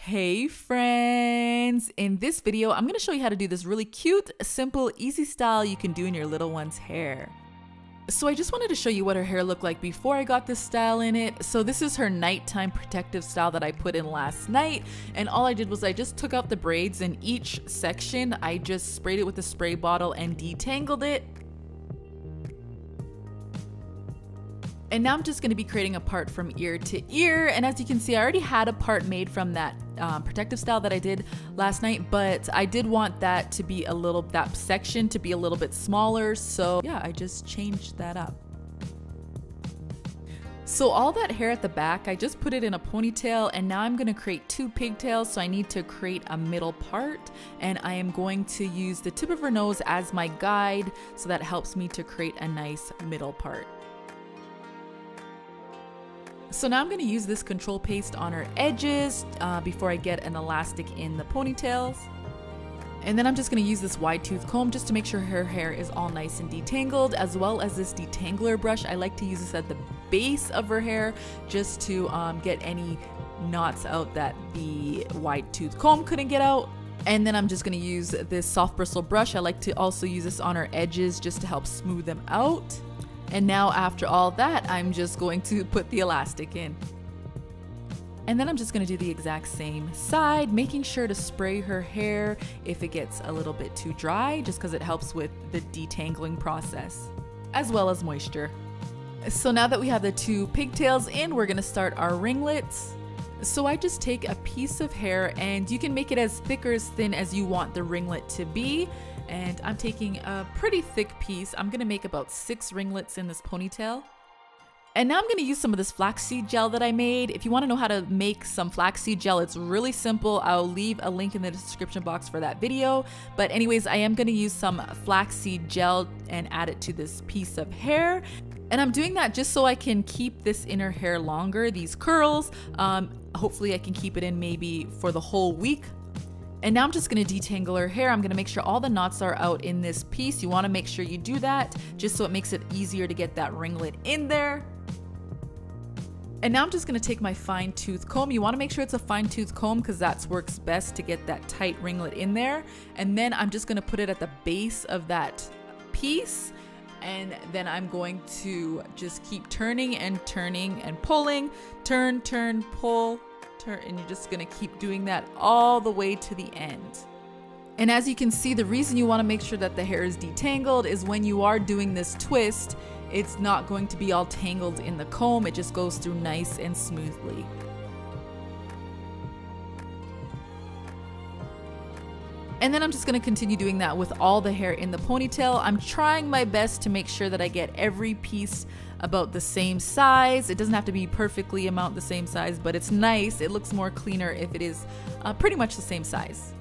Hey friends! In this video, I'm going to show you how to do this really cute, simple, easy style you can do in your little one's hair. So I just wanted to show you what her hair looked like before I got this style in it. So this is her nighttime protective style that I put in last night. And all I did was I just took out the braids in each section. I just sprayed it with a spray bottle and detangled it. And now I'm just going to be creating a part from ear to ear. And as you can see, I already had a part made from that protective style that I did last night, but I did want that to be that section to be a little bit smaller. So yeah, I just changed that up. So all that hair at the back, I just put it in a ponytail, and now I'm going to create two pigtails. So I need to create a middle part, and I am going to use the tip of her nose as my guide. So that helps me to create a nice middle part. So now I'm going to use this control paste on her edges before I get an elastic in the ponytails. And then I'm just going to use this wide tooth comb just to make sure her hair is all nice and detangled, as well as this detangler brush. I like to use this at the base of her hair just to get any knots out that the wide tooth comb couldn't get out. And then I'm just going to use this soft bristle brush. I like to also use this on her edges just to help smooth them out. And now after all that, I'm just going to put the elastic in. And then I'm just going to do the exact same side, making sure to spray her hair if it gets a little bit too dry, just because it helps with the detangling process, as well as moisture. So now that we have the two pigtails in, we're going to start our ringlets. So I just take a piece of hair, and you can make it as thick or as thin as you want the ringlet to be. And I'm taking a pretty thick piece. I'm gonna make about 6 ringlets in this ponytail. And now I'm gonna use some of this flaxseed gel that I made. If you wanna know how to make some flaxseed gel, it's really simple. I'll leave a link in the description box for that video. But anyways, I am gonna use some flaxseed gel and add it to this piece of hair. And I'm doing that just so I can keep this inner hair longer, these curls. Hopefully I can keep it in maybe for the whole week. And now I'm just going to detangle her hair. I'm going to make sure all the knots are out in this piece. You want to make sure you do that just so it makes it easier to get that ringlet in there. And now I'm just going to take my fine tooth comb. You want to make sure it's a fine tooth comb because that works best to get that tight ringlet in there. And then I'm just going to put it at the base of that piece. And then I'm going to just keep turning and pulling, turn, turn, pull. And you're just going to keep doing that all the way to the end. And as you can see, the reason you want to make sure that the hair is detangled is when you are doing this twist, it's not going to be all tangled in the comb. It just goes through nice and smoothly. And then I'm just going to continue doing that with all the hair in the ponytail. I'm trying my best to make sure that I get every piece about the same size. It doesn't have to be perfectly the same size, but it's nice. It looks more cleaner if it is pretty much the same size.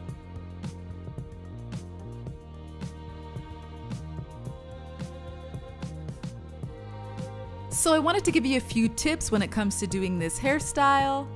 So I wanted to give you a few tips when it comes to doing this hairstyle.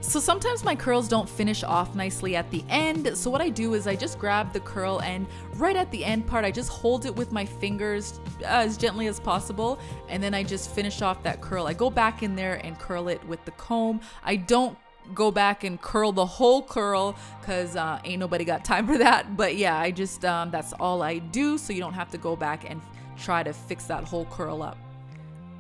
So sometimes my curls don't finish off nicely at the end. So what I do is I just grab the curl, and right at the end part, I just hold it with my fingers as gently as possible. And then I just finish off that curl. I go back in there and curl it with the comb. I don't go back and curl the whole curl because ain't nobody got time for that. But yeah, I just, that's all I do. So you don't have to go back and try to fix that whole curl up.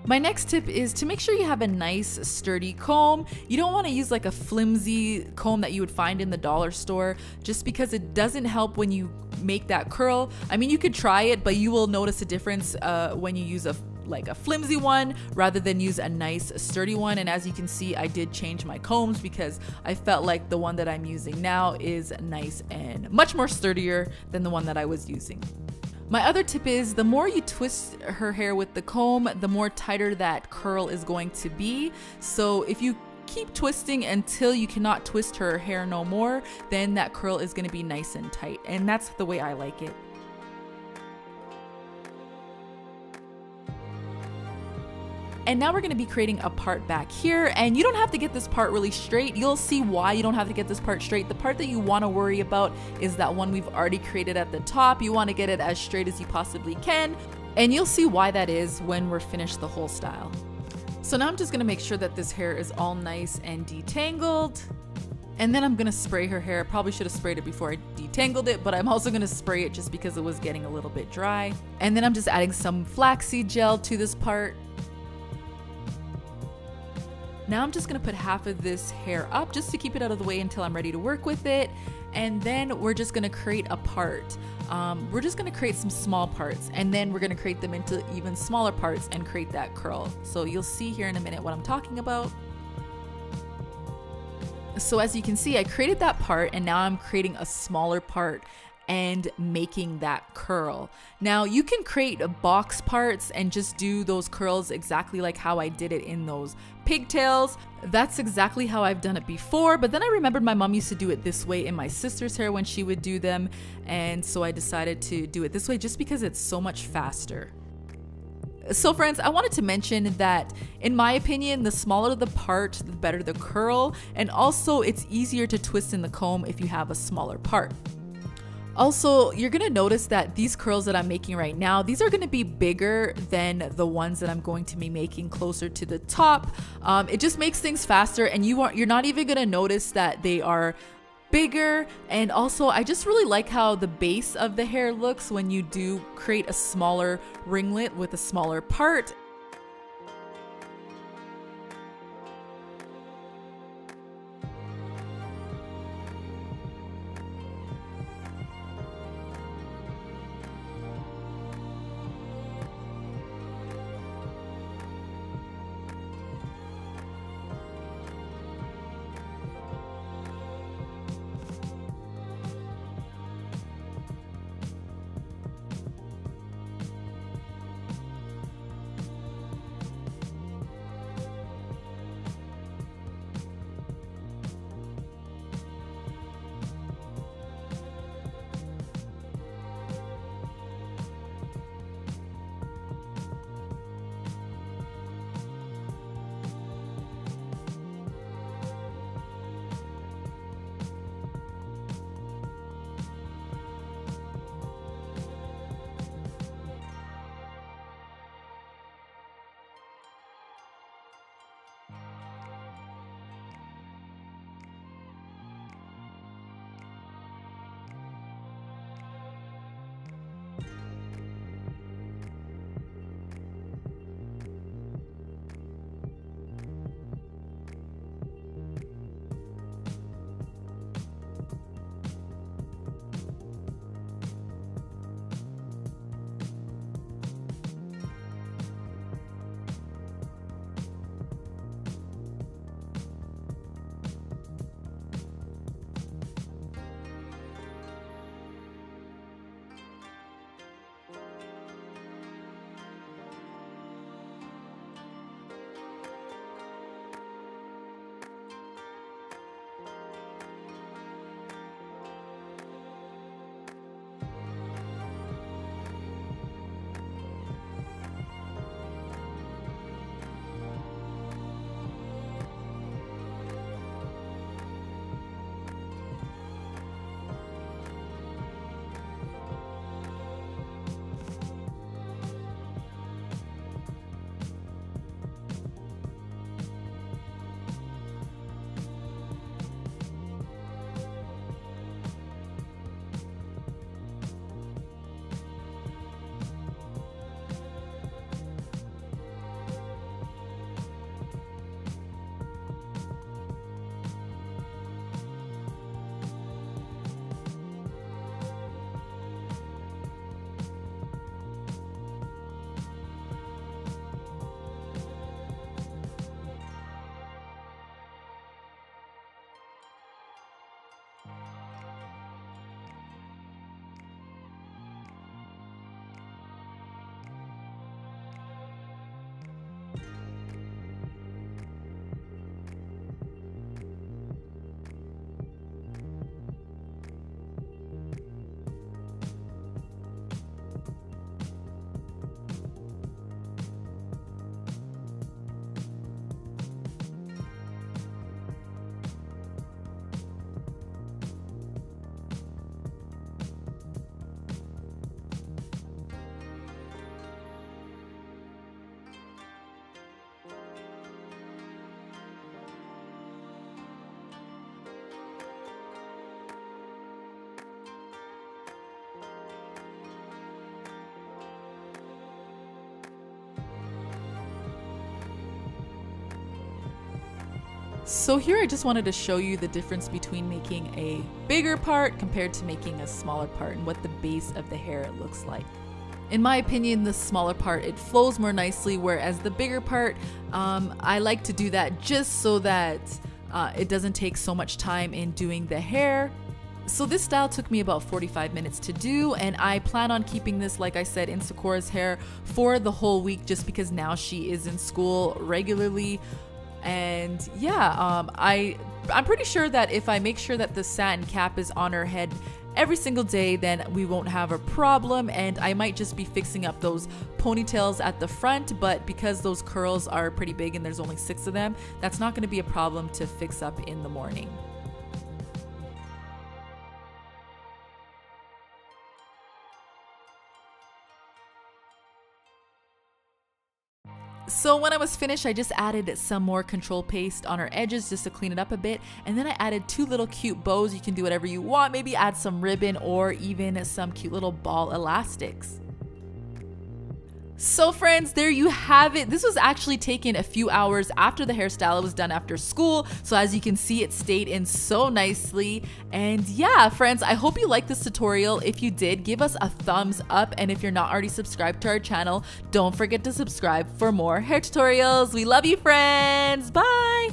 My next tip is to make sure you have a nice sturdy comb. You don't want to use like a flimsy comb that you would find in the dollar store, just because it doesn't help when you make that curl. I mean, you could try it, but you will notice a difference when you use a flimsy one rather than use a nice sturdy one. And as you can see, I did change my combs because I felt like the one that I'm using now is nice and much more sturdier than the one that I was using. My other tip is the more you twist her hair with the comb, the more tighter that curl is going to be. So if you keep twisting until you cannot twist her hair no more, then that curl is going to be nice and tight. And that's the way I like it. And now we're going to be creating a part back here, and you don't have to get this part really straight. You'll see why you don't have to get this part straight. The part that you want to worry about is that one we've already created at the top. You want to get it as straight as you possibly can, and you'll see why that is when we're finished the whole style. So now I'm just going to make sure that this hair is all nice and detangled. And then I'm gonna spray her hair. Probably should have sprayed it before I detangled it, but I'm also gonna spray it just because it was getting a little bit dry. And then I'm just adding some flaxseed gel to this part. Now I'm just gonna put half of this hair up just to keep it out of the way until I'm ready to work with it. And then we're just gonna create a part. We're just gonna create some small parts, and then we're gonna create them into even smaller parts and create that curl. So you'll see here in a minute what I'm talking about. So as you can see, I created that part, and now I'm creating a smaller part and making that curl. Now you can create box parts and just do those curls exactly like how I did it in those pigtails. That's exactly how I've done it before, but then I remembered my mom used to do it this way in my sister's hair when she would do them, and so I decided to do it this way just because it's so much faster. So friends, I wanted to mention that in my opinion, the smaller the part, the better the curl, and also it's easier to twist in the comb if you have a smaller part. Also, you're gonna notice that these curls that I'm making right now, these are gonna be bigger than the ones that I'm going to be making closer to the top. It just makes things faster, and you're not even gonna notice that they are bigger. And also, I just really like how the base of the hair looks when you do create a smaller ringlet with a smaller part. So here I just wanted to show you the difference between making a bigger part compared to making a smaller part and what the base of the hair looks like. In my opinion, the smaller part, it flows more nicely, whereas the bigger part, I like to do that just so that it doesn't take so much time in doing the hair. So this style took me about 45 minutes to do, and I plan on keeping this, like I said, in Sekora's hair for the whole week just because now she is in school regularly. And yeah, I'm pretty sure that if I make sure that the satin cap is on her head every single day, then we won't have a problem. And I might just be fixing up those ponytails at the front, but because those curls are pretty big and there's only 6 of them, that's not going to be a problem to fix up in the morning. So when I was finished, I just added some more control paste on her edges just to clean it up a bit. And then I added 2 little cute bows. You can do whatever you want. Maybe add some ribbon or even some cute little ball elastics. So friends, there you have it. This was actually taken a few hours after the hairstyle. It was done after school. So as you can see, it stayed in so nicely. And yeah, friends, I hope you liked this tutorial. If you did, give us a thumbs up. And if you're not already subscribed to our channel, don't forget to subscribe for more hair tutorials. We love you, friends. Bye.